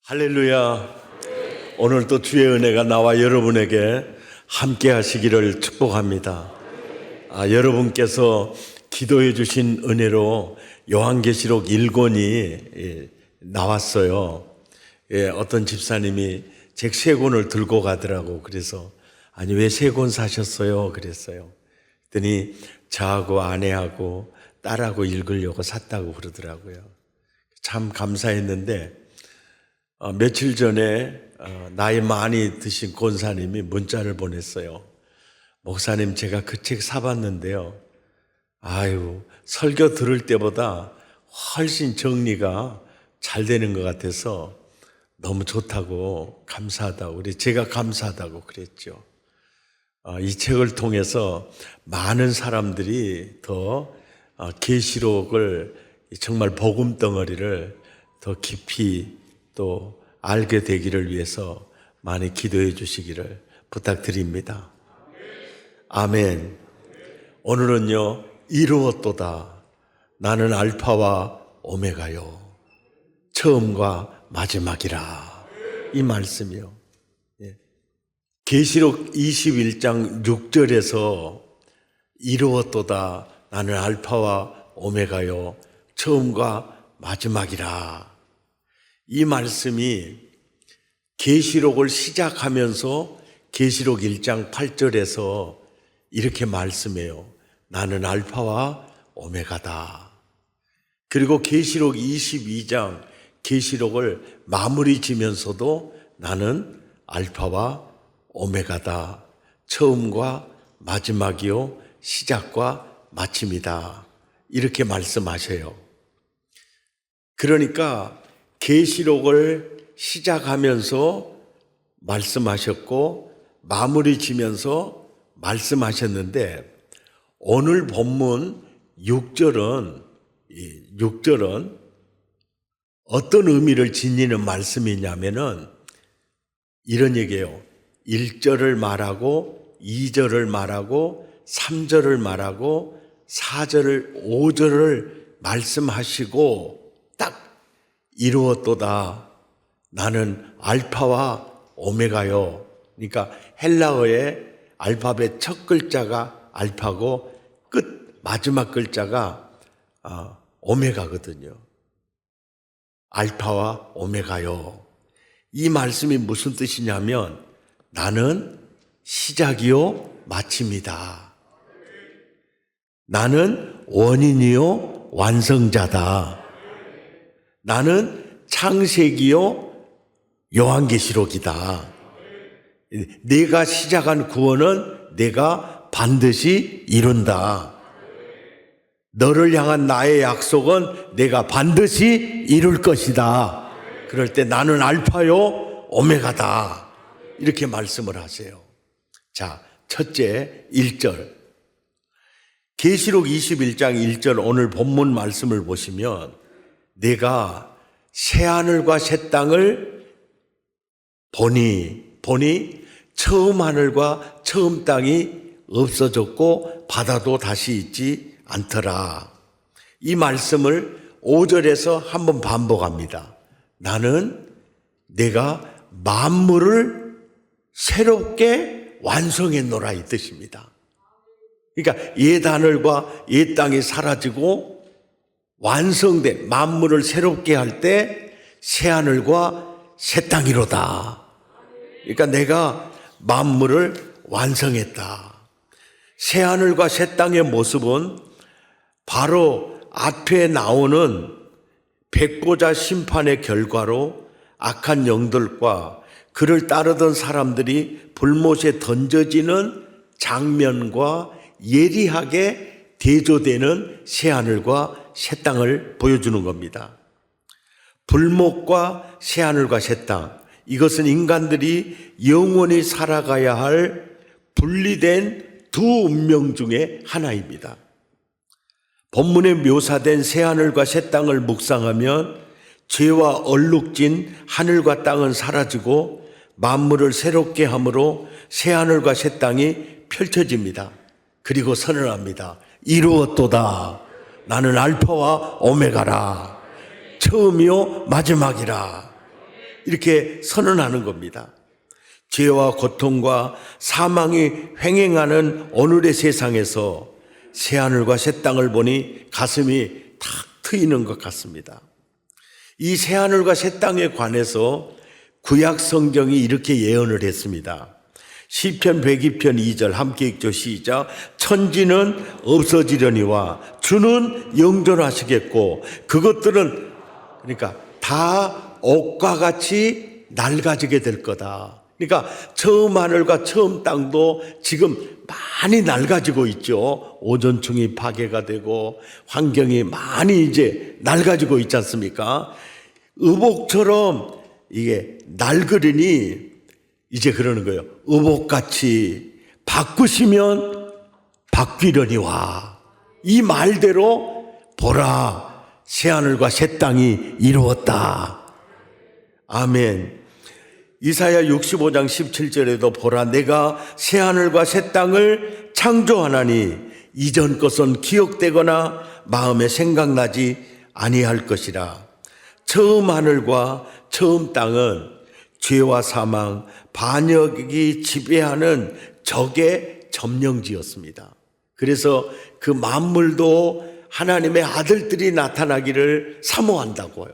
할렐루야. 오늘도 주의 은혜가 나와 여러분에게 함께 하시기를 축복합니다. 여러분께서 기도해 주신 은혜로 요한계시록 1권이 나왔어요. 어떤 집사님이 책 3권을 들고 가더라고. 그래서 아니 왜 3권 사셨어요? 그랬어요. 그랬더니 저하고 아내하고 딸하고 읽으려고 샀다고 그러더라고요. 참 감사했는데 며칠 전에 나이 많이 드신 권사님이 문자를 보냈어요. 목사님, 제가 그 책 사봤는데요. 설교 들을 때보다 훨씬 정리가 잘 되는 것 같아서 너무 좋다고, 감사하다고, 제가 감사하다고 그랬죠. 이 책을 통해서 많은 사람들이 더 계시록을 정말 복음 덩어리를 더 깊이 또 알게 되기를 위해서 많이 기도해 주시기를 부탁드립니다. 아멘. 오늘은요, 이루었도다. 나는 알파와 오메가요. 처음과 마지막이라. 이 말씀이요. 계시록 21장 6절에서 이루었도다. 나는 알파와 오메가요. 처음과 마지막이라. 이 말씀이 계시록을 시작하면서 계시록 1장 8절에서 이렇게 말씀해요. 나는 알파와 오메가다. 그리고 계시록 22장 계시록을 마무리 지면서도 나는 알파와 오메가다. 처음과 마지막이요 시작과 마침이다. 이렇게 말씀하셔요. 그러니까 계시록을 시작하면서 말씀하셨고 마무리 지면서 말씀하셨는데 오늘 본문 6절은 어떤 의미를 지니는 말씀이냐면은 이런 얘기예요. 1절을 말하고 2절을 말하고 3절을 말하고 4절을 5절을 말씀하시고 딱 이루었도다. 나는 알파와 오메가요. 그러니까 헬라어의 알파벳 첫 글자가 알파고 끝 마지막 글자가 오메가거든요. 알파와 오메가요. 이 말씀이 무슨 뜻이냐면 나는 시작이요 마침이다. 나는 원인이요 완성자다. 나는 창세기요 요한계시록이다. 내가 시작한 구원은 내가 반드시 이룬다. 너를 향한 나의 약속은 내가 반드시 이룰 것이다. 그럴 때 나는 알파요 오메가다. 이렇게 말씀을 하세요. 자, 첫째 1절. 계시록 21장 1절 오늘 본문 말씀을 보시면 내가 새하늘과 새 땅을 보니 처음 하늘과 처음 땅이 없어졌고 바다도 다시 있지 않더라. 이 말씀을 5절에서 한번 반복합니다. 나는 내가 만물을 새롭게 완성했노라 이 뜻입니다. 그러니까 옛 하늘과 옛 땅이 사라지고 완성된 만물을 새롭게 할 때 새 하늘과 새 땅이로다. 그러니까 내가 만물을 완성했다. 새 하늘과 새 땅의 모습은 바로 앞에 나오는 백보자 심판의 결과로 악한 영들과 그를 따르던 사람들이 불못에 던져지는 장면과 예리하게 대조되는 새 하늘과 새 땅을 보여주는 겁니다. 불못과 새 하늘과 새 땅, 이것은 인간들이 영원히 살아가야 할 분리된 두 운명 중에 하나입니다. 본문에 묘사된 새 하늘과 새 땅을 묵상하면 죄와 얼룩진 하늘과 땅은 사라지고 만물을 새롭게 함으로 새 하늘과 새 땅이 펼쳐집니다. 그리고 선언합니다. 이루었도다. 나는 알파와 오메가라. 처음이요 마지막이라. 이렇게 선언하는 겁니다. 죄와 고통과 사망이 횡행하는 오늘의 세상에서 새하늘과 새 땅을 보니 가슴이 탁 트이는 것 같습니다. 이 새하늘과 새 땅에 관해서 구약 성경이 이렇게 예언을 했습니다. 시편 102편 2절 함께 읽죠. 시작. 천지는 없어지려니와 주는 영존하시겠고 그것들은 그러니까 다 옷과 같이 낡아지게 될 거다. 그러니까 처음 하늘과 처음 땅도 지금 많이 낡아지고 있죠. 오존층이 파괴가 되고 환경이 많이 이제 낡아지고 있지 않습니까? 의복처럼 이게 낡으리니 이제 그러는 거예요. 의복같이 바꾸시면 바뀌려니와. 이 말대로 보라 새하늘과 새 땅이 이루었다. 아멘. 이사야 65장 17절에도 보라 내가 새하늘과 새 땅을 창조하나니 이전 것은 기억되거나 마음에 생각나지 아니할 것이라. 처음 하늘과 처음 땅은 죄와 사망, 반역이 지배하는 적의 점령지였습니다. 그래서 그 만물도 하나님의 아들들이 나타나기를 사모한다고요.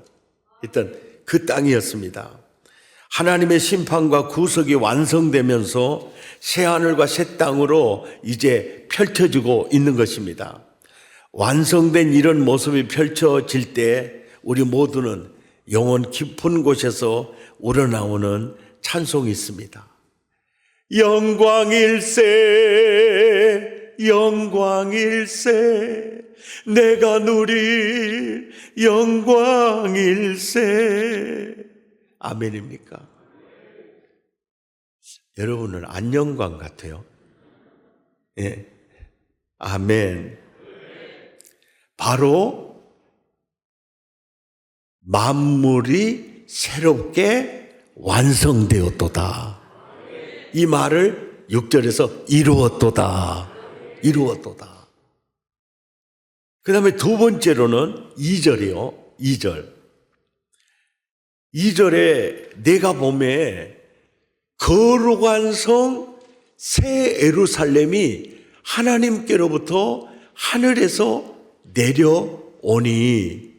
일단 그 땅이었습니다. 하나님의 심판과 구속이 완성되면서 새하늘과 새 땅으로 이제 펼쳐지고 있는 것입니다. 완성된 이런 모습이 펼쳐질 때 우리 모두는 영혼 깊은 곳에서 우러나오는 찬송이 있습니다. 영광일세 영광일세 내가 누릴 영광일세. 아멘입니까? 여러분은 안영광 같아요. 예. 아멘. 바로 만물이 새롭게 완성되었도다. 이 말을 6절에서 이루었도다. 이루었도다. 그 다음에 두 번째로는 2절이요. 2절. 2절에 내가 봄에 거룩한 성 새 예루살렘이 하나님께로부터 하늘에서 내려오니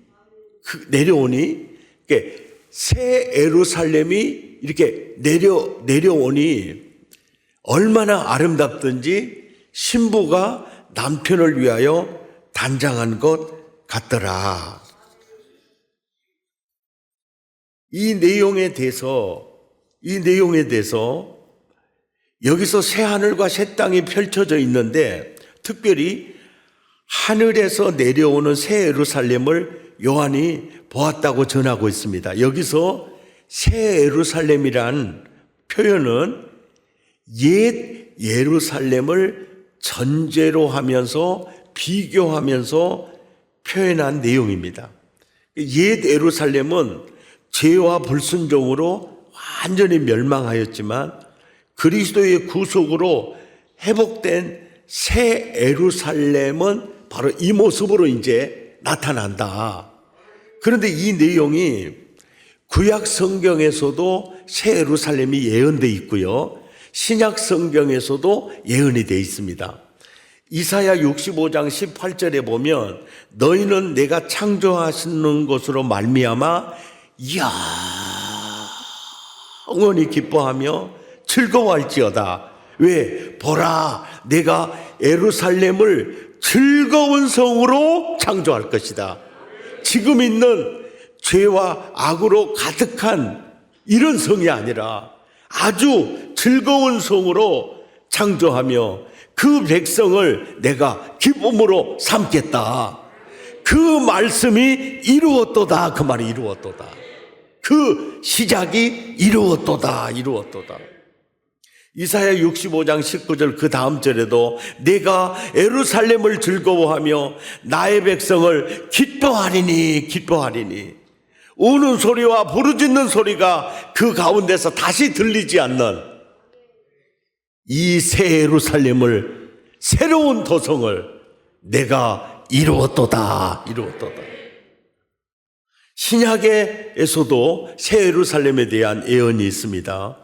새 예루살렘이 이렇게 내려오니 얼마나 아름답든지 신부가 남편을 위하여 단장한 것 같더라. 이 내용에 대해서 여기서 새 하늘과 새 땅이 펼쳐져 있는데 특별히 하늘에서 내려오는 새 예루살렘을 요한이 보았다고 전하고 있습니다. 여기서 새 예루살렘이란 표현은 옛 예루살렘을 전제로 하면서 비교하면서 표현한 내용입니다. 옛 예루살렘은 죄와 불순종으로 완전히 멸망하였지만 그리스도의 구속으로 회복된 새 예루살렘은 바로 이 모습으로 이제 나타난다. 그런데 이 내용이 구약 성경에서도 새 예루살렘이 예언되어 있고요. 신약 성경에서도 예언이 되어 있습니다. 이사야 65장 18절에 보면 너희는 내가 창조하시는 것으로 말미암아 영원히 기뻐하며 즐거워할지어다. 왜? 보라 내가 예루살렘을 즐거운 성으로 창조할 것이다. 지금 있는 죄와 악으로 가득한 이런 성이 아니라 아주 즐거운 성으로 창조하며 그 백성을 내가 기쁨으로 삼겠다. 그 말씀이 이루었도다. 그 말이 이루었도다. 그 시작이 이루었도다. 이루었도다. 이사야 65장 19절 그 다음 절에도 내가 예루살렘을 즐거워하며 나의 백성을 기뻐하리니 기뻐하리니 우는 소리와 부르짖는 소리가 그 가운데서 다시 들리지 않는 이 새 예루살렘을 새로운 도성을 내가 이루었도다. 이루었도다. 신약에서도 새 예루살렘에 대한 예언이 있습니다.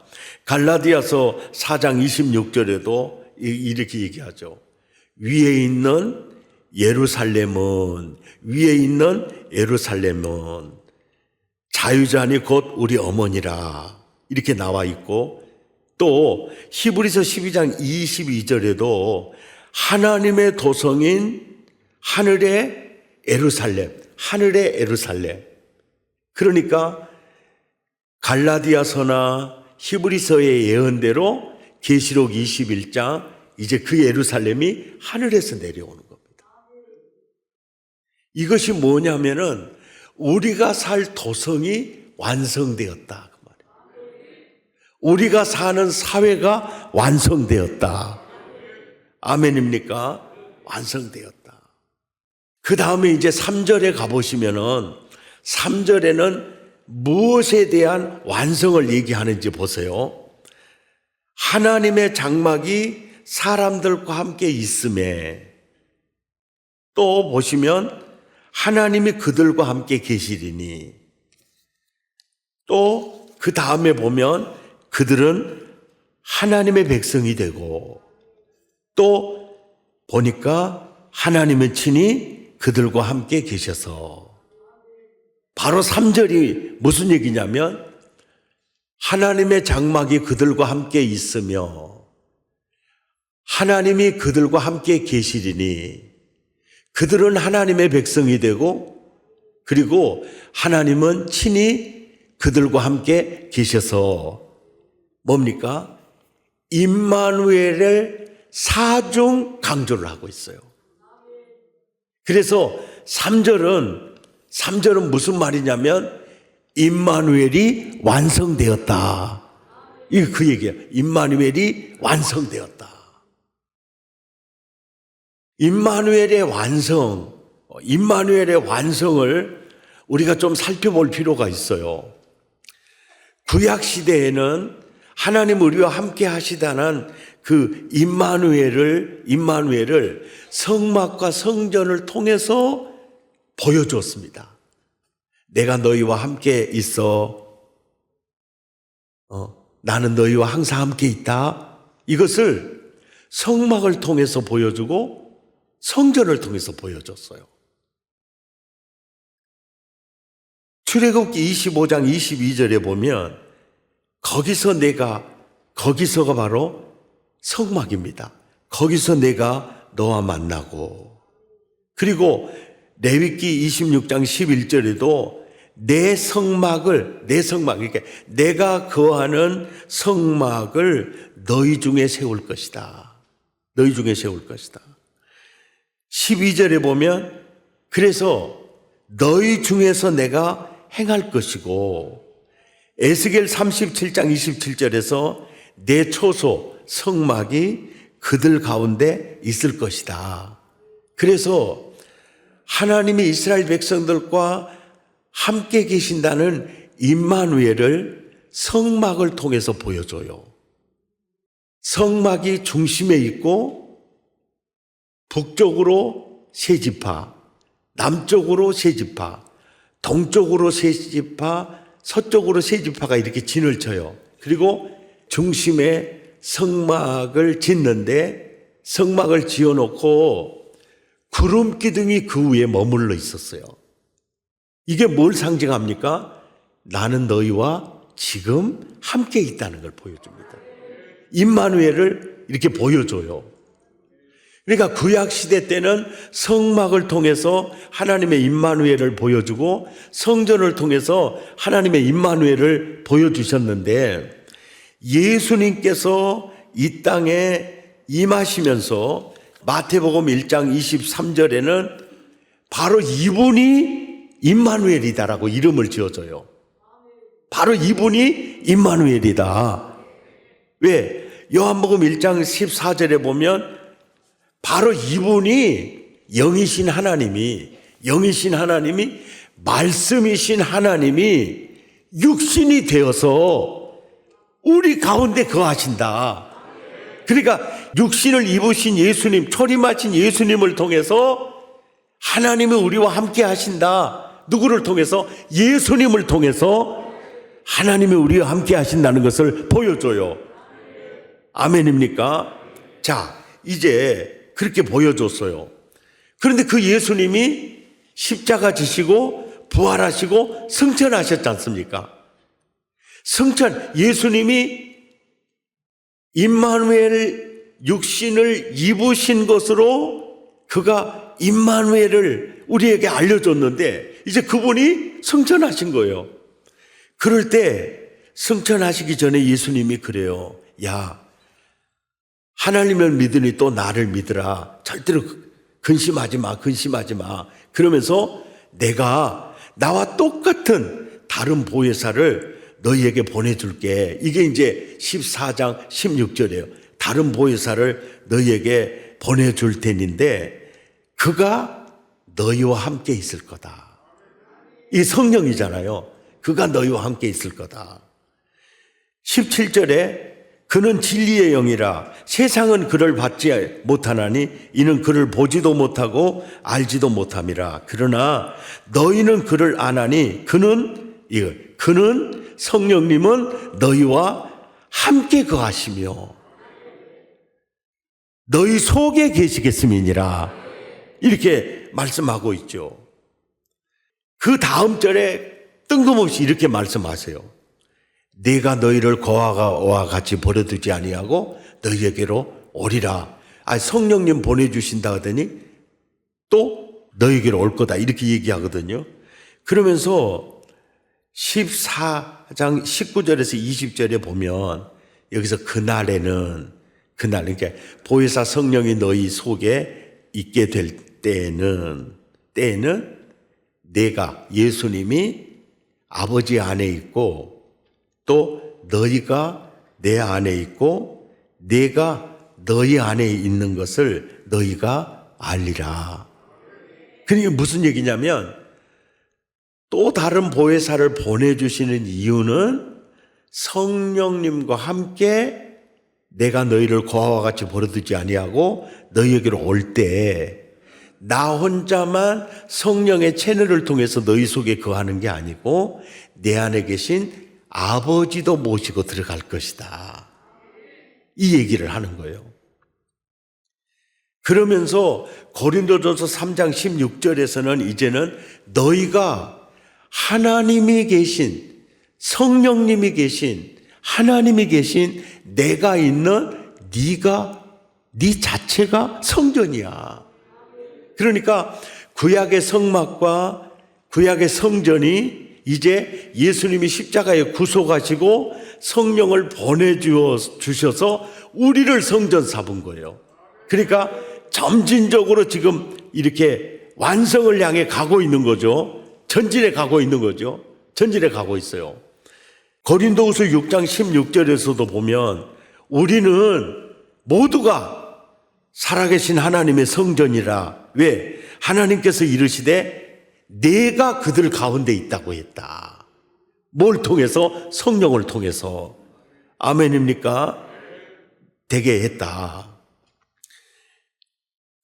갈라디아서 4장 26절에도 이렇게 얘기하죠. 위에 있는 예루살렘은 자유자니 곧 우리 어머니라 이렇게 나와 있고, 또 히브리서 12장 22절에도 하나님의 도성인 하늘의 예루살렘, 그러니까 갈라디아서나 히브리서의 예언대로 계시록 21장 이제 그 예루살렘이 하늘에서 내려오는 겁니다. 이것이 뭐냐면은 우리가 살 도성이 완성되었다 그 말이에요. 우리가 사는 사회가 완성되었다. 아멘입니까? 완성되었다. 그 다음에 이제 3절에 가보시면은 3절에는 무엇에 대한 완성을 얘기하는지 보세요. 하나님의 장막이 사람들과 함께 있음에, 또 보시면 하나님이 그들과 함께 계시리니, 또 그 다음에 보면 그들은 하나님의 백성이 되고, 또 보니까 하나님은 친히 그들과 함께 계셔서, 바로 3절이 무슨 얘기냐면 하나님의 장막이 그들과 함께 있으며 하나님이 그들과 함께 계시리니 그들은 하나님의 백성이 되고, 그리고 하나님은 친히 그들과 함께 계셔서 뭡니까? 임마누엘을 사중 강조를 하고 있어요. 그래서 3절은 무슨 말이냐면 임마누엘이 완성되었다. 이게 그 얘기예요. 임마누엘이 완성되었다. 임마누엘의 완성을 우리가 좀 살펴볼 필요가 있어요. 구약 시대에는 하나님 우리와 함께 하시다는 그 임마누엘을 성막과 성전을 통해서 보여주었습니다. 내가 너희와 함께 있어. 나는 너희와 항상 함께 있다. 이것을 성막을 통해서 보여주고 성전을 통해서 보여줬어요. 출애굽기 25장 22절에 보면 거기서가 바로 성막입니다. 거기서 내가 너와 만나고, 그리고 레위기 26장 11절에도 내 성막을, 그러니까 내가 거하는 성막을 너희 중에 세울 것이다. 12절에 보면 그래서 너희 중에서 내가 행할 것이고, 에스겔 37장 27절에서 내 초소 성막이 그들 가운데 있을 것이다. 그래서 하나님이 이스라엘 백성들과 함께 계신다는 임마누엘을 성막을 통해서 보여줘요. 성막이 중심에 있고 북쪽으로 세 지파, 남쪽으로 세 지파, 동쪽으로 세 지파, 서쪽으로 세 지파가 이렇게 진을 쳐요. 그리고 중심에 성막을 짓는데, 성막을 지어놓고 구름 기둥이 그 위에 머물러 있었어요. 이게 뭘 상징합니까? 나는 너희와 지금 함께 있다는 걸 보여줍니다. 임마누엘을 이렇게 보여줘요. 그러니까 구약시대 때는 성막을 통해서 하나님의 임마누엘을 보여주고 성전을 통해서 하나님의 임마누엘을 보여주셨는데, 예수님께서 이 땅에 임하시면서 마태복음 1장 23절에는 바로 이분이 임마누엘이다라고 이름을 지어줘요. 바로 이분이 임마누엘이다. 왜? 요한복음 1장 14절에 보면 바로 이분이 영이신 하나님이 말씀이신 하나님이 육신이 되어서 우리 가운데 거하신다. 그러니까 육신을 입으신 예수님, 초림하신 예수님을 통해서 하나님이 우리와 함께 하신다. 누구를 통해서? 예수님을 통해서 하나님이 우리와 함께 하신다는 것을 보여줘요. 아멘입니까? 자, 이제 그렇게 보여줬어요. 그런데 그 예수님이 십자가 지시고 부활하시고 승천하셨지 않습니까? 예수님이 임마누엘 육신을 입으신 것으로 그가 임마누엘을 우리에게 알려줬는데 이제 그분이 승천하신 거예요. 그럴 때 승천하시기 전에 예수님이 그래요. 야, 하나님을 믿으니 또 나를 믿으라. 절대로 근심하지 마. 그러면서 내가 나와 똑같은 다른 보혜사를 너희에게 보내줄게. 이게 이제 14장 16절이에요. 다른 보혜사를 너희에게 보내줄 테니인데 그가 너희와 함께 있을 거다. 이 성령이잖아요. 그가 너희와 함께 있을 거다. 17절에 그는 진리의 영이라 세상은 그를 받지 못하나니 이는 그를 보지도 못하고 알지도 못함이라. 그러나 너희는 그를 아나니 그는 성령님은 너희와 함께 거하시며 너희 속에 계시겠음이니라. 이렇게 말씀하고 있죠. 그 다음 절에 뜬금없이 이렇게 말씀하세요. 내가 너희를 고아와 같이 버려두지 아니하고 너희에게로 오리라. 성령님 보내주신다 하더니 또 너희에게로 올 거다. 이렇게 얘기하거든요. 그러면서 14장 19절에서 20절에 보면 여기서 그러니까 보혜사 성령이 너희 속에 있게 될 때에는 내가 예수님이 아버지 안에 있고 또 너희가 내 안에 있고 내가 너희 안에 있는 것을 너희가 알리라. 그러니까 무슨 얘기냐면 또 다른 보혜사를 보내주시는 이유는 성령님과 함께 내가 너희를 고아와 같이 버려두지 아니하고 너희에게로 올 때 나 혼자만 성령의 채널을 통해서 너희 속에 거하는 게 아니고 내 안에 계신 아버지도 모시고 들어갈 것이다. 이 얘기를 하는 거예요. 그러면서 고린도전서 3장 16절에서는 이제는 너희가 하나님이 계신 성령님이 계신 하나님이 계신 내가 있는 네 자체가 성전이야. 그러니까 구약의 성막과 구약의 성전이 이제 예수님이 십자가에 구속하시고 성령을 보내주셔서 우리를 성전 삼은 거예요. 그러니까 점진적으로 지금 이렇게 완성을 향해 가고 있는 거죠. 전진해 가고 있는 거죠. 전진해 가고 있어요. 고린도후서 6장 16절에서도 보면 우리는 모두가 살아계신 하나님의 성전이라. 왜? 하나님께서 이르시되 내가 그들 가운데 있다고 했다. 뭘 통해서? 성령을 통해서. 아멘입니까? 되게 했다.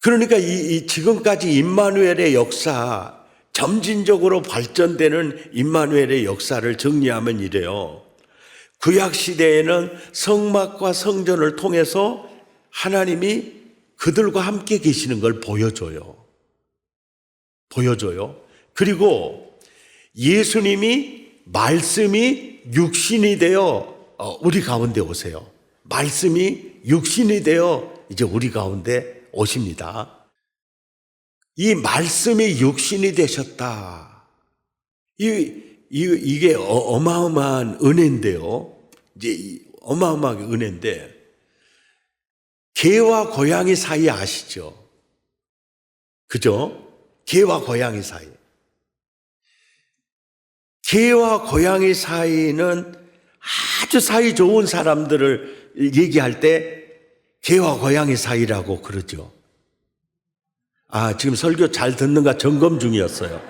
그러니까 이 지금까지 임마누엘의 역사, 점진적으로 발전되는 임마누엘의 역사를 정리하면 이래요. 구약 시대에는 성막과 성전을 통해서 하나님이 그들과 함께 계시는 걸 보여줘요. 그리고 예수님이 말씀이 육신이 되어 우리 가운데 오세요. 말씀이 육신이 되어 이제 우리 가운데 오십니다. 이 말씀이 육신이 되셨다. 이게 어마어마한 은혜인데요. 이제 어마어마하게 은혜인데, 개와 고양이 사이 아시죠? 그죠? 개와 고양이 사이. 개와 고양이 사이는 아주 사이 좋은 사람들을 얘기할 때 개와 고양이 사이라고 그러죠. 지금 설교 잘 듣는가 점검 중이었어요.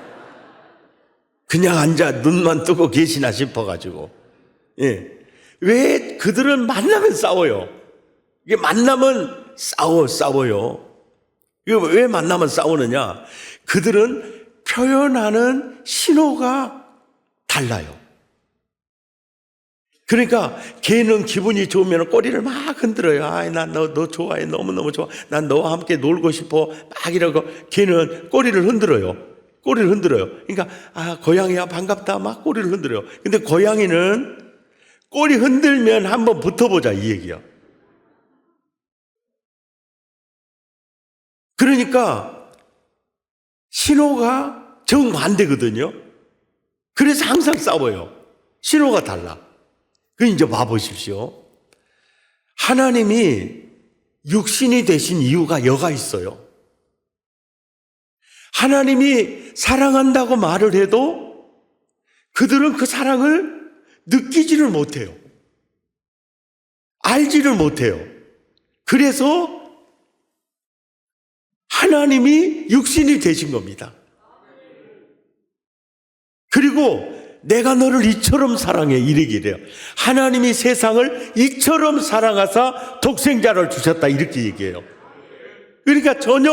그냥 앉아 눈만 뜨고 계시나 싶어가지고. 예. 왜 그들은 만나면 싸워요? 이게 만나면 싸워요. 이게 왜 만나면 싸우느냐? 그들은 표현하는 신호가 달라요. 그러니까 걔는 기분이 좋으면 꼬리를 막 흔들어요. 아, 난 너 좋아해. 너무너무 좋아. 난 너와 함께 놀고 싶어. 막 이러고 걔는 꼬리를 흔들어요. 꼬리를 흔들어요. 그러니까 아, 고양이야 반갑다. 막 꼬리를 흔들어요. 근데 고양이는 꼬리 흔들면 한번 붙어보자 이 얘기야. 그러니까 신호가 정반대거든요. 그래서 항상 싸워요. 신호가 달라. 그 이제 봐보십시오. 하나님이 육신이 되신 이유가 여가 있어요. 하나님이 사랑한다고 말을 해도 그들은 그 사랑을 느끼지를 못해요. 알지를 못해요. 그래서 하나님이 육신이 되신 겁니다. 그리고 내가 너를 이처럼 사랑해 이르기래요. 하나님이 세상을 이처럼 사랑하사 독생자를 주셨다 이렇게 얘기해요. 그러니까 전혀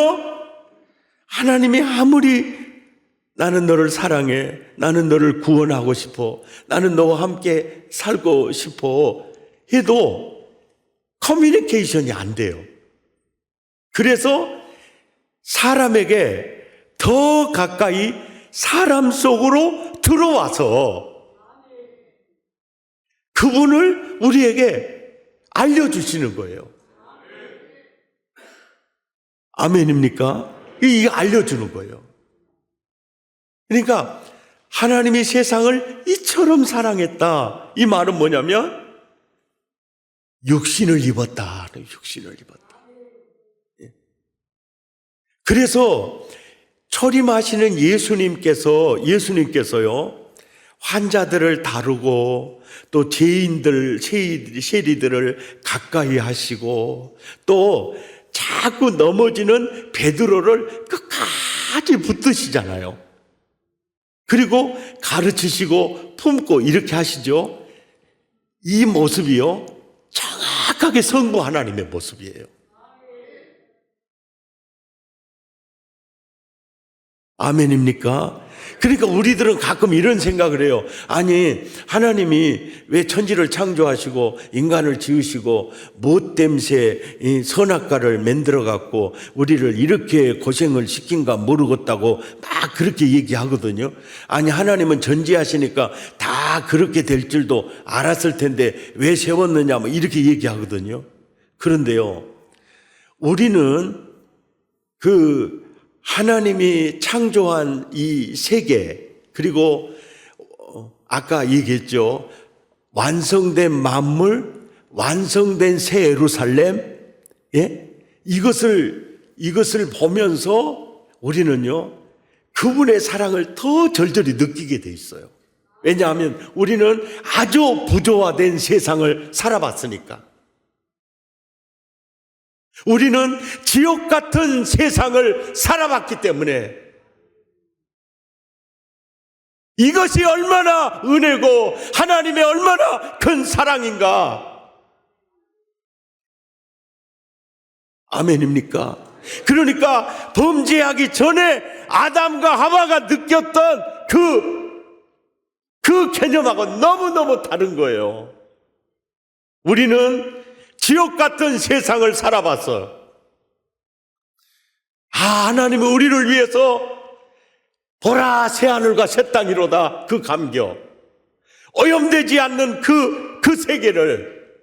하나님이 아무리 나는 너를 사랑해, 나는 너를 구원하고 싶어, 나는 너와 함께 살고 싶어 해도 커뮤니케이션이 안 돼요. 그래서 사람에게 더 가까이 사람 속으로 들어와서 그분을 우리에게 알려주시는 거예요. 아멘입니까? 이게 알려주는 거예요. 그러니까 하나님이 세상을 이처럼 사랑했다. 이 말은 뭐냐면 육신을 입었다. 육신을 입었다. 그래서 초림하시는 예수님께서요, 환자들을 다루고 또 죄인들, 세리들을 가까이 하시고 또 자꾸 넘어지는 베드로를 끝까지 붙드시잖아요. 그리고 가르치시고 품고 이렇게 하시죠. 이 모습이요, 정확하게 성부 하나님의 모습이에요. 아멘입니까? 그러니까 우리들은 가끔 이런 생각을 해요. 아니, 하나님이 왜 천지를 창조하시고 인간을 지으시고 못됨새 이 선악과를 만들어 갖고 우리를 이렇게 고생을 시킨가 모르겠다고 막 그렇게 얘기하거든요. 아니, 하나님은 전지하시니까 다 그렇게 될 줄도 알았을 텐데 왜 세웠느냐 뭐 이렇게 얘기하거든요. 그런데요, 우리는 하나님이 창조한 이 세계, 그리고 아까 얘기했죠. 완성된 만물, 완성된 새 예루살렘, 예? 이것을 보면서 우리는요, 그분의 사랑을 더 절절히 느끼게 돼 있어요. 왜냐하면 우리는 아주 부조화된 세상을 살아봤으니까. 우리는 지옥 같은 세상을 살아봤기 때문에 이것이 얼마나 은혜고 하나님의 얼마나 큰 사랑인가. 아멘입니까? 그러니까 범죄하기 전에 아담과 하와가 느꼈던 그 개념하고 너무너무 다른 거예요. 우리는 지옥 같은 세상을 살아봤어. 하나님은 우리를 위해서 보라 새하늘과 새 땅이로다 그 감격, 오염되지 않는 그 세계를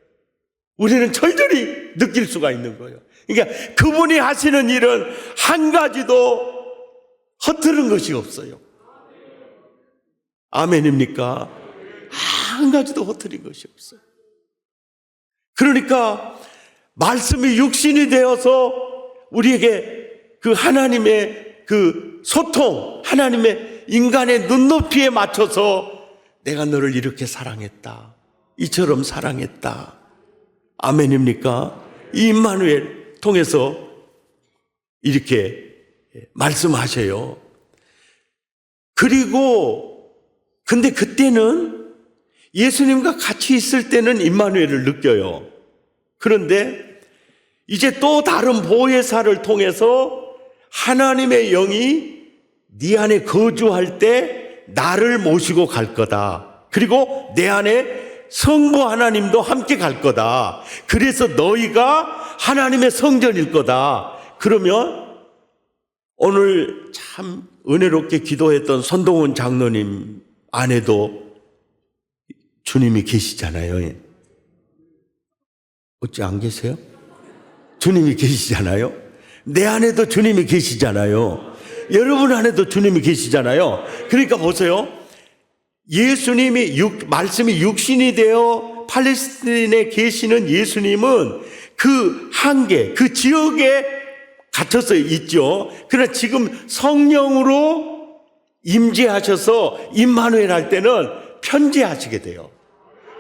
우리는 절절히 느낄 수가 있는 거예요. 그러니까 그분이 하시는 일은 한 가지도 허투른 것이 없어요. 아멘입니까? 한 가지도 허투린 것이 없어요. 그러니까 말씀이 육신이 되어서 우리에게 그 하나님의 그 소통, 하나님의 인간의 눈높이에 맞춰서 내가 너를 이렇게 사랑했다, 이처럼 사랑했다. 아멘입니까? 이 임마누엘 통해서 이렇게 말씀하셔요. 그리고 근데 그때는 예수님과 같이 있을 때는 임마누엘을 느껴요. 그런데 이제 또 다른 보혜사를 통해서 하나님의 영이 네 안에 거주할 때 나를 모시고 갈 거다. 그리고 내 안에 성부 하나님도 함께 갈 거다. 그래서 너희가 하나님의 성전일 거다. 그러면 오늘 참 은혜롭게 기도했던 손동훈 장로님 안에도 주님이 계시잖아요. 어찌 안 계세요? 주님이 계시잖아요. 내 안에도 주님이 계시잖아요. 여러분 안에도 주님이 계시잖아요. 그러니까 보세요. 예수님이 말씀이 육신이 되어 팔레스틴에 계시는 예수님은 그 한계, 그 지역에 갇혀서 있죠. 그러나 지금 성령으로 임재하셔서 임마누엘 할 때는 편재하시게 돼요.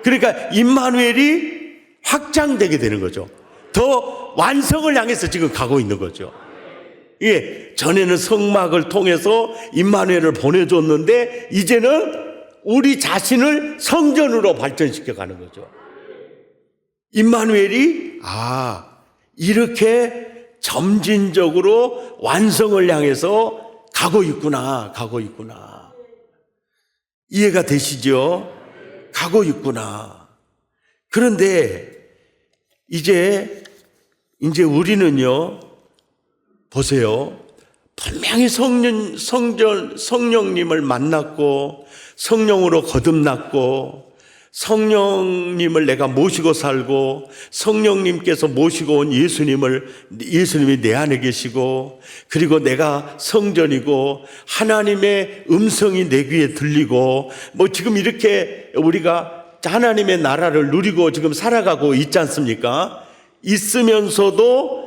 그러니까 임마누엘이 확장되게 되는 거죠. 더 완성을 향해서 지금 가고 있는 거죠. 예, 전에는 성막을 통해서 임마누엘을 보내줬는데 이제는 우리 자신을 성전으로 발전시켜 가는 거죠. 임마누엘이 이렇게 점진적으로 완성을 향해서 가고 있구나. 이해가 되시죠? 가고 있구나. 그런데 이제 우리는요, 보세요. 분명히 성령님을 만났고, 성령으로 거듭났고, 성령님을 내가 모시고 살고, 성령님께서 모시고 온 예수님이 내 안에 계시고, 그리고 내가 성전이고, 하나님의 음성이 내 귀에 들리고, 지금 이렇게 우리가 하나님의 나라를 누리고 지금 살아가고 있지 않습니까? 있으면서도,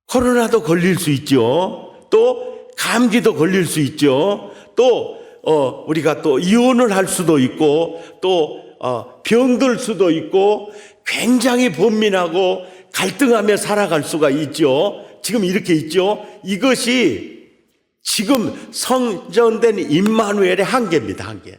코로나도 걸릴 수 있죠. 또, 감기도 걸릴 수 있죠. 또, 우리가 또 이혼을 할 수도 있고, 또, 병들 수도 있고, 굉장히 번민하고 갈등하며 살아갈 수가 있죠. 지금 이렇게 있죠. 이것이 지금 성전된 임마누엘의 한계입니다, 한계.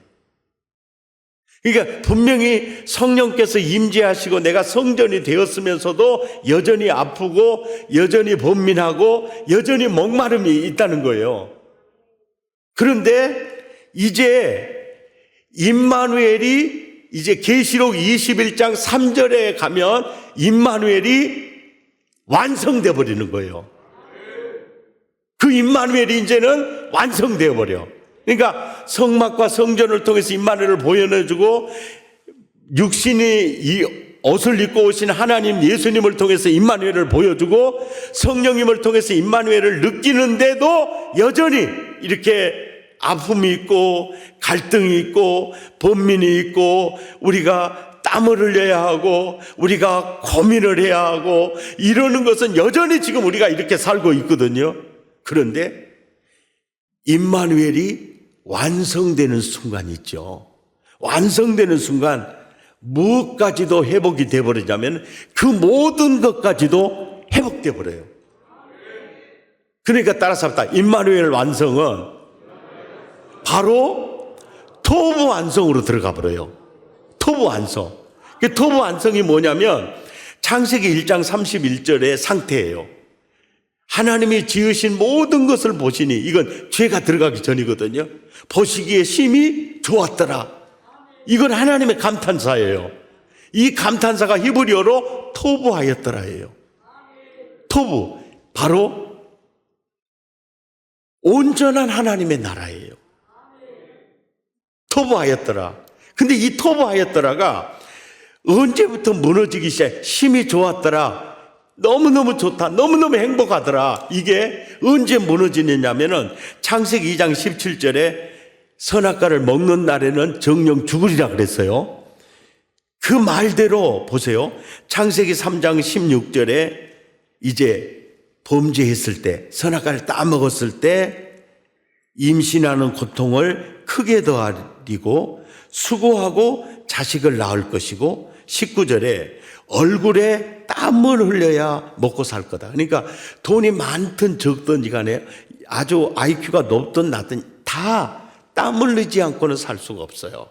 그러니까 분명히 성령께서 임재하시고 내가 성전이 되었으면서도 여전히 아프고 여전히 번민하고 여전히 목마름이 있다는 거예요. 그런데 이제 임마누엘이 이제 계시록 21장 3절에 가면 임마누엘이 완성되어 버리는 거예요. 그 임마누엘이 이제는 완성되어 버려. 그러니까 성막과 성전을 통해서 임마누엘을 보여내주고 육신이 이 옷을 입고 오신 하나님 예수님을 통해서 임마누엘을 보여주고 성령님을 통해서 임마누엘을 느끼는데도 여전히 이렇게 아픔이 있고 갈등이 있고 번민이 있고 우리가 땀을 흘려야 하고 우리가 고민을 해야 하고 이러는 것은 여전히 지금 우리가 이렇게 살고 있거든요. 그런데 임마누엘이 완성되는 순간이 있죠. 완성되는 순간 무엇까지도 회복이 되어버리자면 그 모든 것까지도 회복되어 버려요. 그러니까 따라서 합니다. 임마누엘 완성은 바로 토부 완성으로 들어가 버려요. 토부 완성. 그 토부 완성이 뭐냐면 창세기 1장 31절의 상태예요. 하나님이 지으신 모든 것을 보시니 이건 죄가 들어가기 전이거든요. 보시기에 심히 좋았더라. 이건 하나님의 감탄사예요. 이 감탄사가 히브리어로 토부하였더라예요. 토부, 바로 온전한 하나님의 나라예요. 토부하였더라. 근데 이 토부하였더라가 언제부터 무너지기 시작해? 심히 좋았더라. 너무너무 좋다. 너무너무 행복하더라. 이게 언제 무너지느냐면은 창세기 2장 17절에 선악과를 먹는 날에는 정령 죽으리라 그랬어요. 그 말대로 보세요. 창세기 3장 16절에 이제 범죄했을 때, 선악과를 따먹었을 때 임신하는 고통을 크게 더하리고 수고하고 자식을 낳을 것이고 19절에 얼굴에 땀을 흘려야 먹고 살 거다. 그러니까 돈이 많든 적든 간에 아주 IQ가 높든 낮든 다 땀 흘리지 않고는 살 수가 없어요.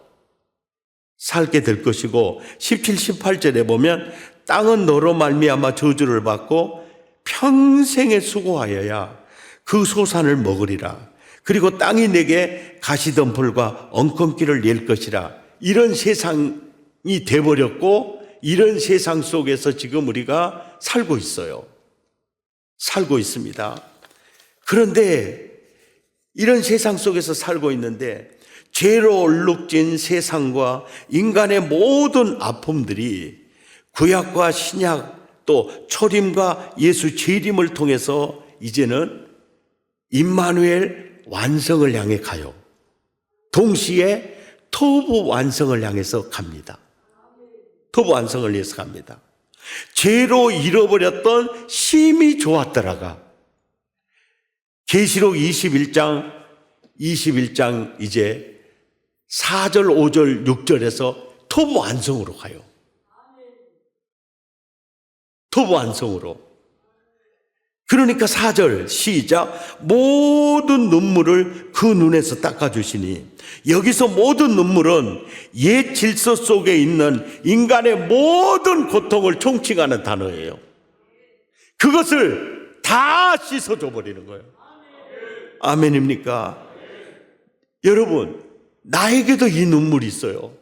살게 될 것이고 17, 18절에 보면 땅은 너로 말미암아 저주를 받고 평생에 수고하여야 그 소산을 먹으리라. 그리고 땅이 내게 가시덤불과 엉겅퀴를 낼 것이라. 이런 세상이 돼버렸고 이런 세상 속에서 지금 우리가 살고 있어요. 살고 있습니다. 그런데 이런 세상 속에서 살고 있는데 죄로 얼룩진 세상과 인간의 모든 아픔들이 구약과 신약 또 초림과 예수 재림을 통해서 이제는 임마누엘 완성을 향해 가요. 동시에 토부 완성을 향해서 갑니다. 토부 완성을 위해서 갑니다. 죄로 잃어버렸던 심히 좋았더라가 계시록 21장 이제 4절, 5절, 6절에서 토부 완성으로 가요. 토부 완성으로. 그러니까 4절 시작. 모든 눈물을 그 눈에서 닦아주시니, 여기서 모든 눈물은 옛 질서 속에 있는 인간의 모든 고통을 총칭하는 단어예요. 그것을 다 씻어줘 버리는 거예요. 아멘입니까? 여러분, 나에게도 이 눈물이 있어요.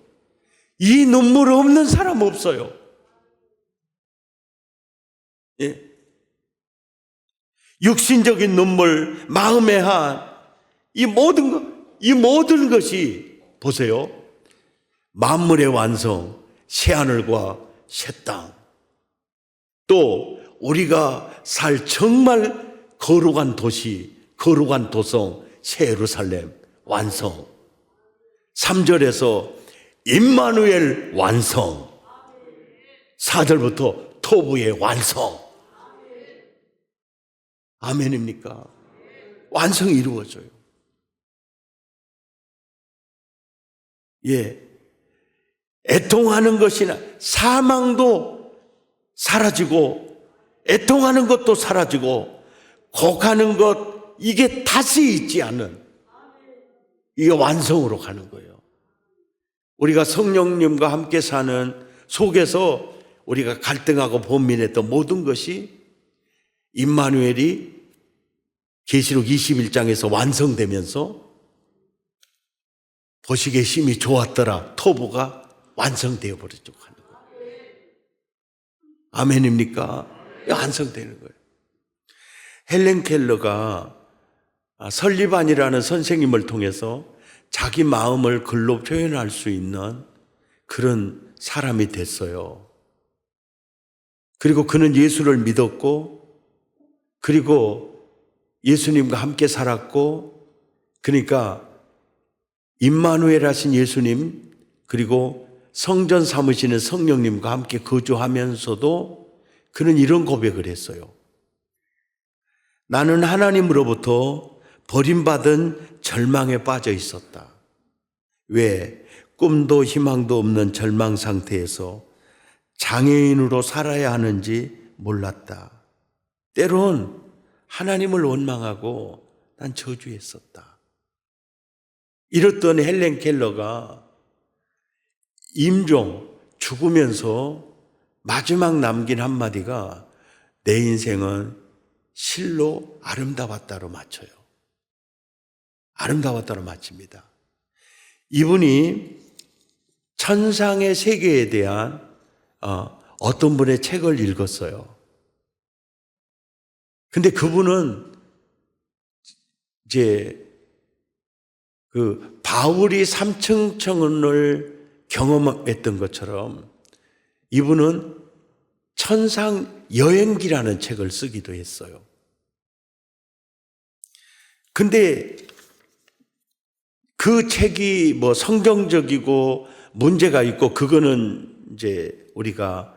이 눈물 없는 사람 없어요. 예. 육신적인 눈물, 마음의 한, 이 모든 것이 보세요. 만물의 완성, 새하늘과 새 땅. 또 우리가 살 정말 거룩한 도시, 거룩한 도성, 새 예루살렘 완성. 3절에서 임마누엘 완성. 4절부터 토부의 완성. 아멘입니까? 완성이 이루어져요. 예. 애통하는 것이나 사망도 사라지고, 애통하는 것도 사라지고, 곡하는 것, 이게 다시 있지 않은, 이게 완성으로 가는 거예요. 우리가 성령님과 함께 사는 속에서 우리가 갈등하고 번민했던 모든 것이 임마누엘이 계시록 21장에서 완성되면서 보시기에 심히 좋았더라. 토부가 완성되어 버리죠. 아멘입니까? 완성되는 거예요. 헬렌 켈러가 설리반이라는 선생님을 통해서 자기 마음을 글로 표현할 수 있는 그런 사람이 됐어요. 그리고 그는 예수를 믿었고, 그리고 예수님과 함께 살았고, 그러니까 임마누엘 하신 예수님, 그리고 성전 삼으시는 성령님과 함께 거주하면서도 그는 이런 고백을 했어요. 나는 하나님으로부터 버림받은 절망에 빠져 있었다. 왜? 꿈도 희망도 없는 절망 상태에서 장애인으로 살아야 하는지 몰랐다. 때론 하나님을 원망하고 난 저주했었다. 이랬던 헬렌 켈러가 임종, 죽으면서 마지막 남긴 한마디가 내 인생은 실로 아름다웠다로 맞춰요. 아름다웠다로 마칩니다. 이분이 천상의 세계에 대한 어떤 분의 책을 읽었어요. 근데 그분은 이제 그 바울이 삼층천을 경험했던 것처럼 이분은 천상 여행기라는 책을 쓰기도 했어요. 근데 그 책이 뭐 성경적이고 문제가 있고 그거는 이제 우리가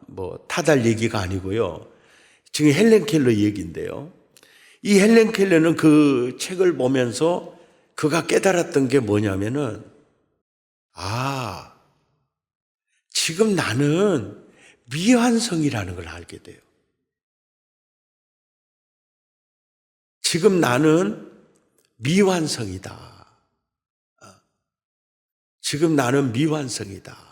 뭐 타달 얘기가 아니고요. 지금 헬렌 켈러 얘기인데요. 이 헬렌 켈러는 그 책을 보면서 그가 깨달았던 게 뭐냐면은, 지금 나는 미완성이라는 걸 알게 돼요. 지금 나는 미완성이다. 지금 나는 미완성이다.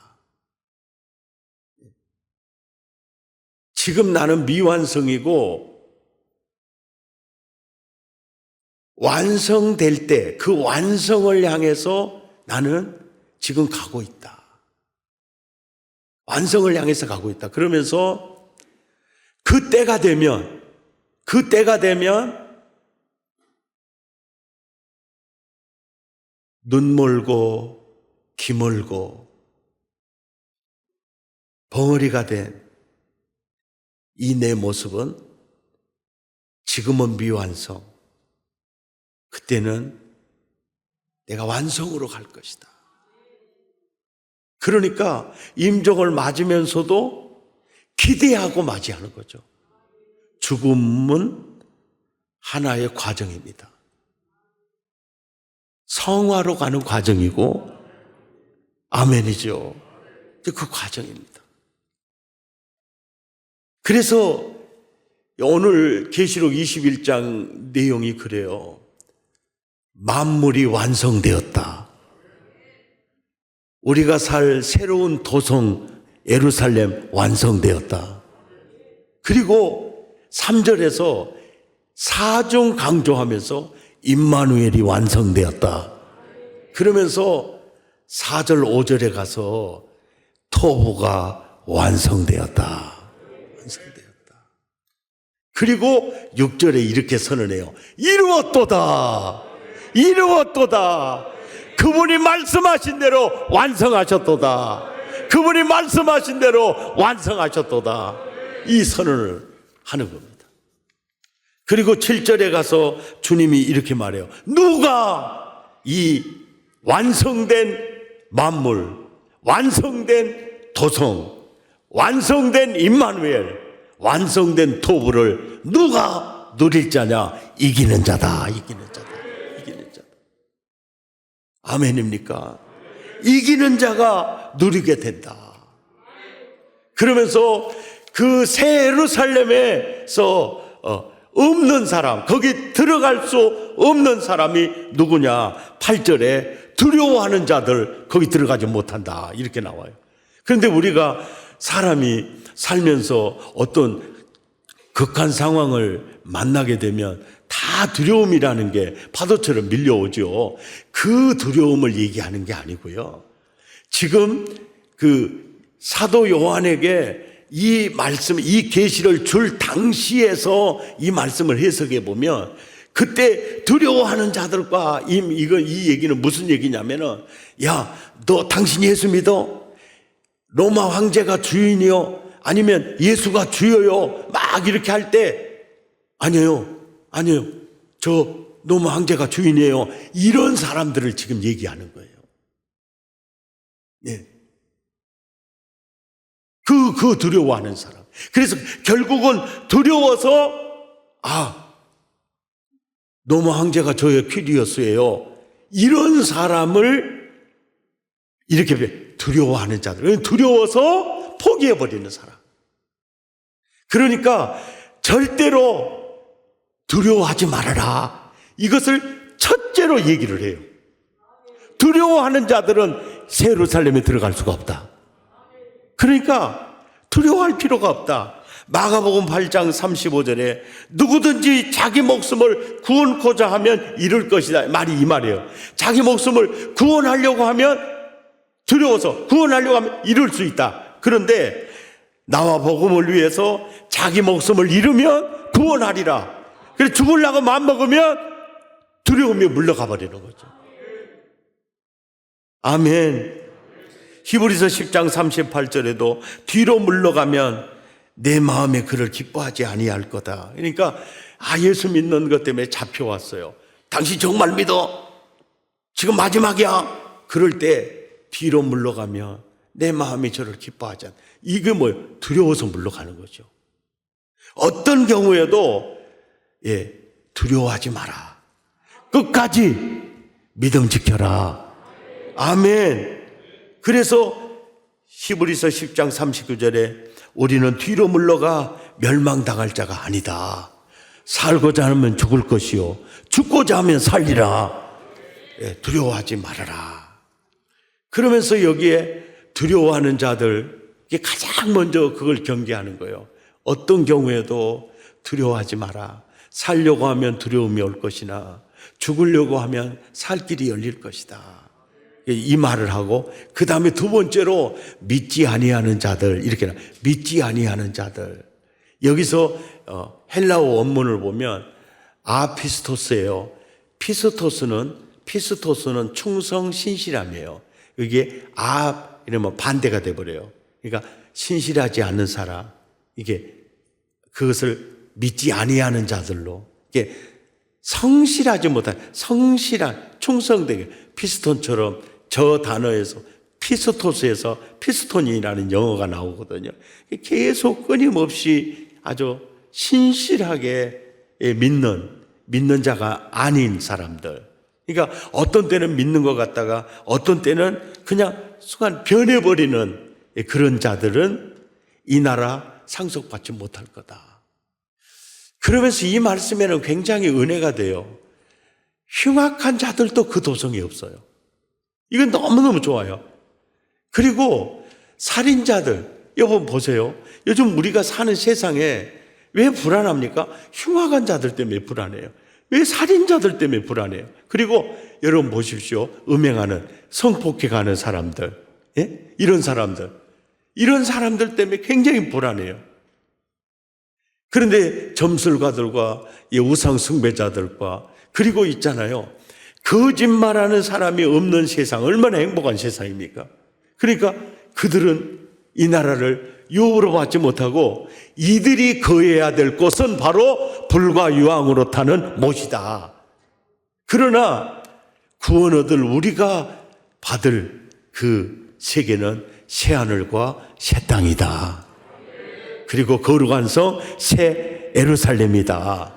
지금 나는 미완성이고 완성될 때 그 완성을 향해서 나는 지금 가고 있다. 완성을 향해서 가고 있다. 그러면서 그 때가 되면 눈 멀고 기 멀고 벙어리가 된 이 내 모습은 지금은 미완성. 그때는 내가 완성으로 갈 것이다. 그러니까 임종을 맞으면서도 기대하고 맞이하는 거죠. 죽음은 하나의 과정입니다. 성화로 가는 과정이고, 아멘이죠. 그 과정입니다. 그래서 오늘 계시록 21장 내용이 그래요. 만물이 완성되었다. 우리가 살 새로운 도성 예루살렘 완성되었다. 그리고 3절에서 사중 강조하면서 임마누엘이 완성되었다. 그러면서 4절 5절에 가서 토부가 완성되었다. 완성되었다. 그리고 6절에 이렇게 선언해요. 이루었도다. 이루었도다. 그분이 말씀하신 대로 완성하셨도다. 그분이 말씀하신 대로 완성하셨도다. 이 선언을 하는 겁니다. 그리고 7절에 가서 주님이 이렇게 말해요. 누가 이 완성된 만물, 완성된 도성, 완성된 임마누엘, 완성된 토부를 누가 누릴 자냐? 이기는 자다. 이기는 자다. 이기는 자다. 아멘입니까? 이기는 자가 누리게 된다. 그러면서 그 새 예루살렘에서 없는 사람, 거기 들어갈 수 없는 사람이 누구냐? 8절에 두려워하는 자들 거기 들어가지 못한다. 이렇게 나와요. 그런데 우리가 사람이 살면서 어떤 극한 상황을 만나게 되면 다 두려움이라는 게 파도처럼 밀려오죠. 그 두려움을 얘기하는 게 아니고요. 지금 그 사도 요한에게 이 말씀, 이 계시를 줄 당시에서 이 말씀을 해석해 보면 그때 두려워하는 자들과 이 얘기는 무슨 얘기냐면은 야, 너 당신 예수 믿어? 로마 황제가 주인이요? 아니면 예수가 주여요? 막 이렇게 할 때 아니에요. 저 로마 황제가 주인이에요. 이런 사람들을 지금 얘기하는 거예요. 예. 그 두려워하는 사람. 그래서 결국은 두려워서 로마 황제가 저의 퀴리어스예요. 이런 사람을 이렇게 두려워하는 자들. 두려워서 포기해버리는 사람. 그러니까 절대로 두려워하지 말아라. 이것을 첫째로 얘기를 해요. 두려워하는 자들은 새 예루살렘에 들어갈 수가 없다. 그러니까 두려워할 필요가 없다. 마가복음 8장 35절에 누구든지 자기 목숨을 구원코자 하면 이룰 것이다. 말이 이 말이에요. 자기 목숨을 구원하려고 하면 두려워서 구원하려고 하면 이룰 수 있다. 그런데 나와 복음을 위해서 자기 목숨을 잃으면 구원하리라. 그래서 죽으려고 마음먹으면 두려움이 물러가 버리는 거죠. 아멘. 히브리서 10장 38절에도 뒤로 물러가면 내 마음에 그를 기뻐하지 아니할 거다. 그러니까 예수 믿는 것 때문에 잡혀왔어요. 당신 정말 믿어? 지금 마지막이야. 그럴 때 뒤로 물러가면 내 마음이 저를 기뻐하지 않아. 이게 뭐예요? 두려워서 물러가는 거죠. 어떤 경우에도 두려워하지 마라. 끝까지 믿음 지켜라. 아멘. 그래서 히브리서 10장 39절에 우리는 뒤로 물러가 멸망당할 자가 아니다. 살고자 하면 죽을 것이요 죽고자 하면 살리라. 두려워하지 말아라. 그러면서 여기에 두려워하는 자들, 이게 가장 먼저 그걸 경계하는 거예요. 어떤 경우에도 두려워하지 마라. 살려고 하면 두려움이 올 것이나 죽으려고 하면 살 길이 열릴 것이다. 이 말을 하고 그 다음에 두 번째로 믿지 아니하는 자들, 이렇게 믿지 아니하는 자들. 여기서 헬라어 원문을 보면 아피스토스예요. 피스토스는 충성 신실함이에요. 이게 이러면 반대가 돼버려요. 그러니까 신실하지 않는 사람, 이게 그것을 믿지 아니하는 자들로, 이게 성실하지 못한, 성실한, 충성되게, 피스톤처럼 저 단어에서 피스토스에서 피스톤이라는 영어가 나오거든요. 계속 끊임없이 아주 신실하게 믿는 자가 아닌 사람들. 그러니까 어떤 때는 믿는 것 같다가 어떤 때는 그냥 순간 변해버리는 그런 자들은 이 나라 상속받지 못할 거다. 그러면서 이 말씀에는 굉장히 은혜가 돼요. 흉악한 자들도 그 도성이 없어요. 이건 너무너무 좋아요. 그리고 살인자들, 여러분 보세요. 요즘 우리가 사는 세상에 왜 불안합니까? 흉악한 자들 때문에 불안해요. 왜 살인자들 때문에 불안해요? 그리고 여러분 보십시오. 음행하는, 성폭행하는 사람들, 예? 이런 사람들 때문에 굉장히 불안해요. 그런데 점술가들과 우상 숭배자들과, 그리고 있잖아요, 거짓말하는 사람이 없는 세상, 얼마나 행복한 세상입니까? 그러니까 그들은 이 나라를 유업으로 받지 못하고 이들이 거해야 될 곳은 바로 불과 유황으로 타는 못이다. 그러나 구원 얻을 우리가 받을 그 세계는 새하늘과 새 땅이다. 그리고 거룩한 성 새 예루살렘이다.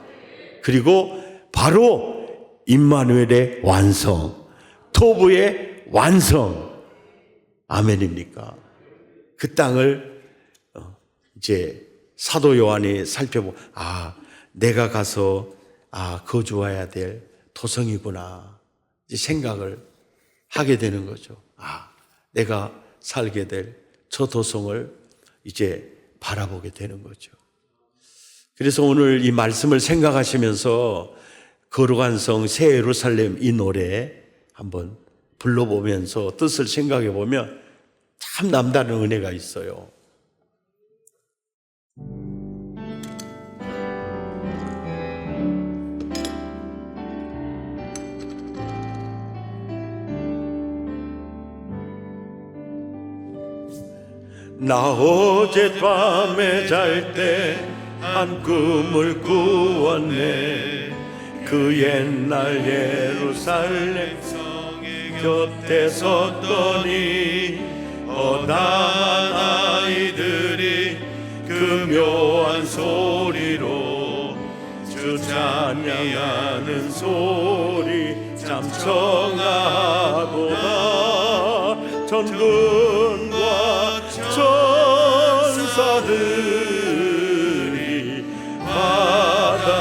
그리고 바로 임마누엘의 완성, 토부의 완성. 아멘입니까? 그 땅을 이제 사도 요한이 살펴보고, 내가 가서 거주해야 될 도성이구나, 이제 생각을 하게 되는 거죠. 내가 살게 될 저 도성을 이제 바라보게 되는 거죠. 그래서 오늘 이 말씀을 생각하시면서 거룩한 성 새 예루살렘 이 노래 한번 불러보면서 뜻을 생각해 보면 참 남다른 은혜가 있어요. 나 어젯밤에 잘 때 한 꿈을 꾸었네. 그 옛날 예루살렘 성의 곁에 섰더니 어다한 아이들이 그 묘한 소리로 주 찬양하는 소리 참 청하도다. 전군과 천사들이 바다밤과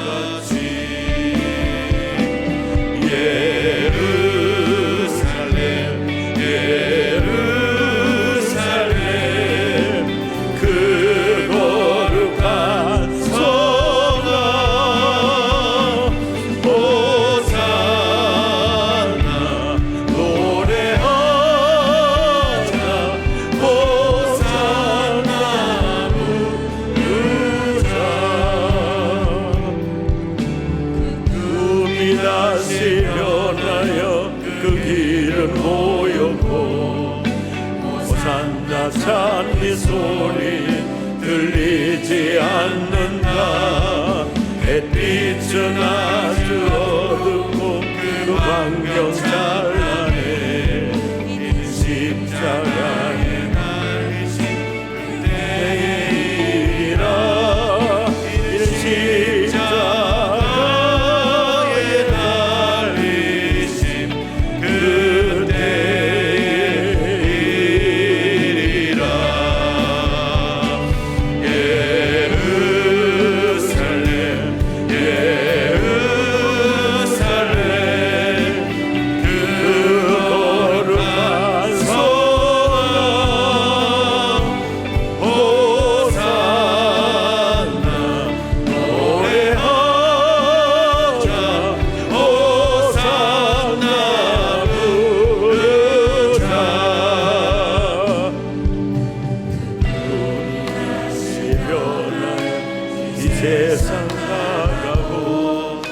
같이 예루살렘 예루살렘 그 거룩한 성아 호산나 노래하자 호산나 부르자. 꿈이 다시 변하여 그 길은 모였고 호산나 찬미 소리 들리지 않는다. 햇빛은 아주 어둡고 그 광경 찬란해. 십자가에 달리신 그대의 일이라. 십자가에 달리신 그대의 일이라. 예루살렘 세상 나가고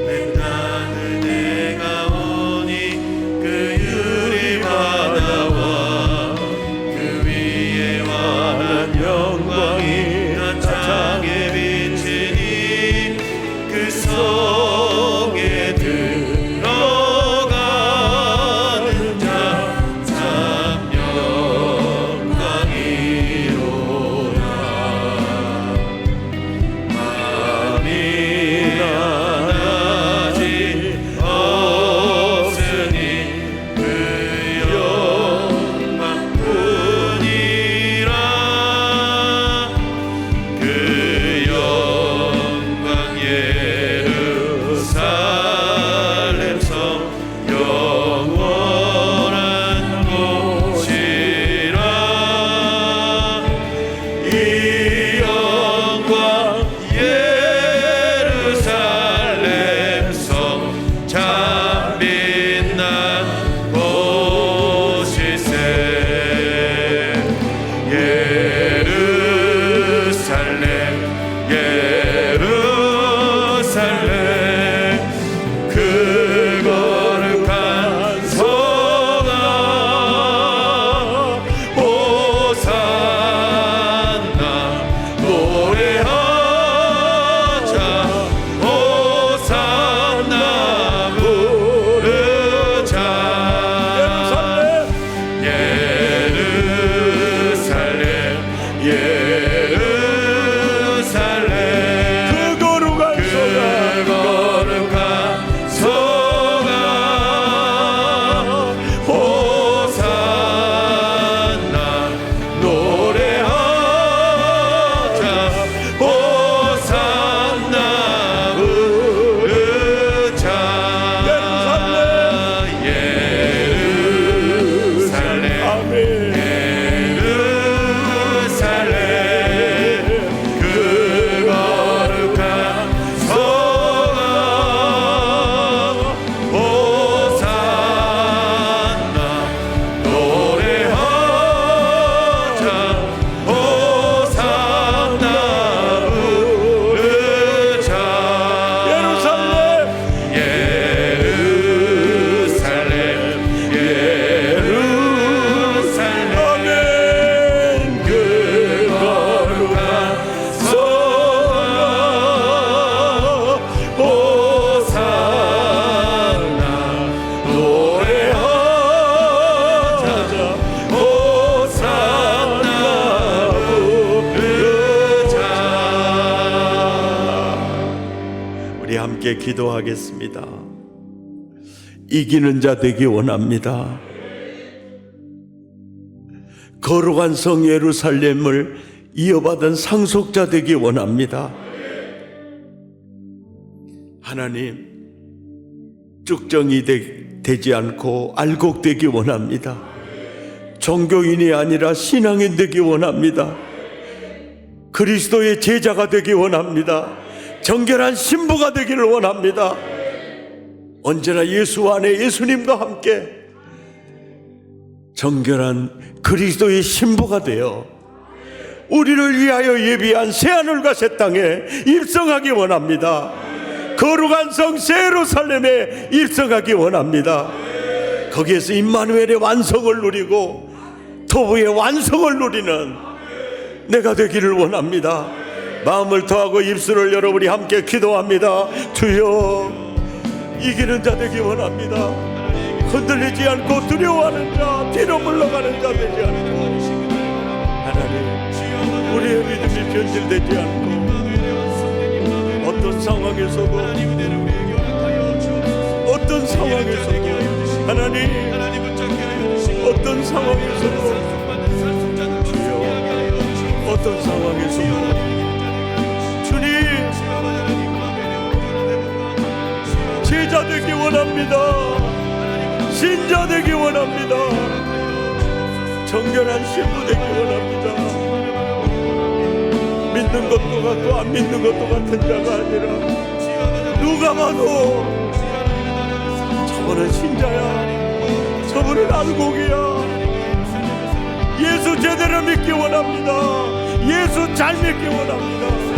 내 땅을 내가 오니 그 유리 바다와 그 위에 환한 영광이 나창에 비치니 그 성에 들어가는 자 참 영광이로다. 마음이 나지 없으니 그 영광뿐이라. 그 영광 예루살렘 성 영원한 곳이라. 이 영광 예루살렘 성 참 빛난 곳일세. 예루살렘 예루살렘 그 거룩한 성아 호산나 노래하자. 호산나 부르자. 예루살렘 예루살렘 그 거룩한 그 거룩한 성아 호산나 노래하자. 호산나 부르자. 예루살렘 아멘. 예루살렘 그 거룩한 성아 호산나 노래하자. 호산나 부르자. 예루살렘 예루살렘 예루살렘 아멘. 그 거룩한 성아 호산나 노래하자. 호산나 부르자. 우리 함께 기도하겠습니다. 이기는 자 되기 원합니다. 거룩한 성 예루살렘을 이어받은 상속자 되기 원합니다. 하나님, 쭉정이 되지 않고 알곡되기 원합니다. 종교인이 아니라 신앙인 되기 원합니다. 그리스도의 제자가 되기 원합니다. 정결한 신부가 되기를 원합니다. 언제나 예수 안에 예수님과 함께 정결한 그리스도의 신부가 되어 우리를 위하여 예비한 새하늘과 새 땅에 입성하기 원합니다. 거룩한 성 예루살렘에 입성하기 원합니다. 거기에서 임마누엘의 완성을 누리고 토부의 완성을 누리는 내가 되기를 원합니다. 마음을 더하고 입술을 열어 우리 함께 기도합니다. 주여, 이기는 자 되기 원합니다. 흔들리지 않고 두려워하는 자, 뒤로 물러가는 자 되지 않고, 하나님, 우리의 믿음이 변질되지 않고 어떤 상황에서도 하나님, 어떤 상황에서도 주여, 어떤 상황에서도 주님 제자 되기 원합니다. 신자 되기 원합니다. 정결한 신부 되기 원합니다. 믿는 것도 같고 안 믿는 것도 같은 자가 아니라 누가 봐도 저분은 신자야, 저분은 알곡이야. 예수 제대로 믿기 원합니다. 예수 잘 믿기 원합니다.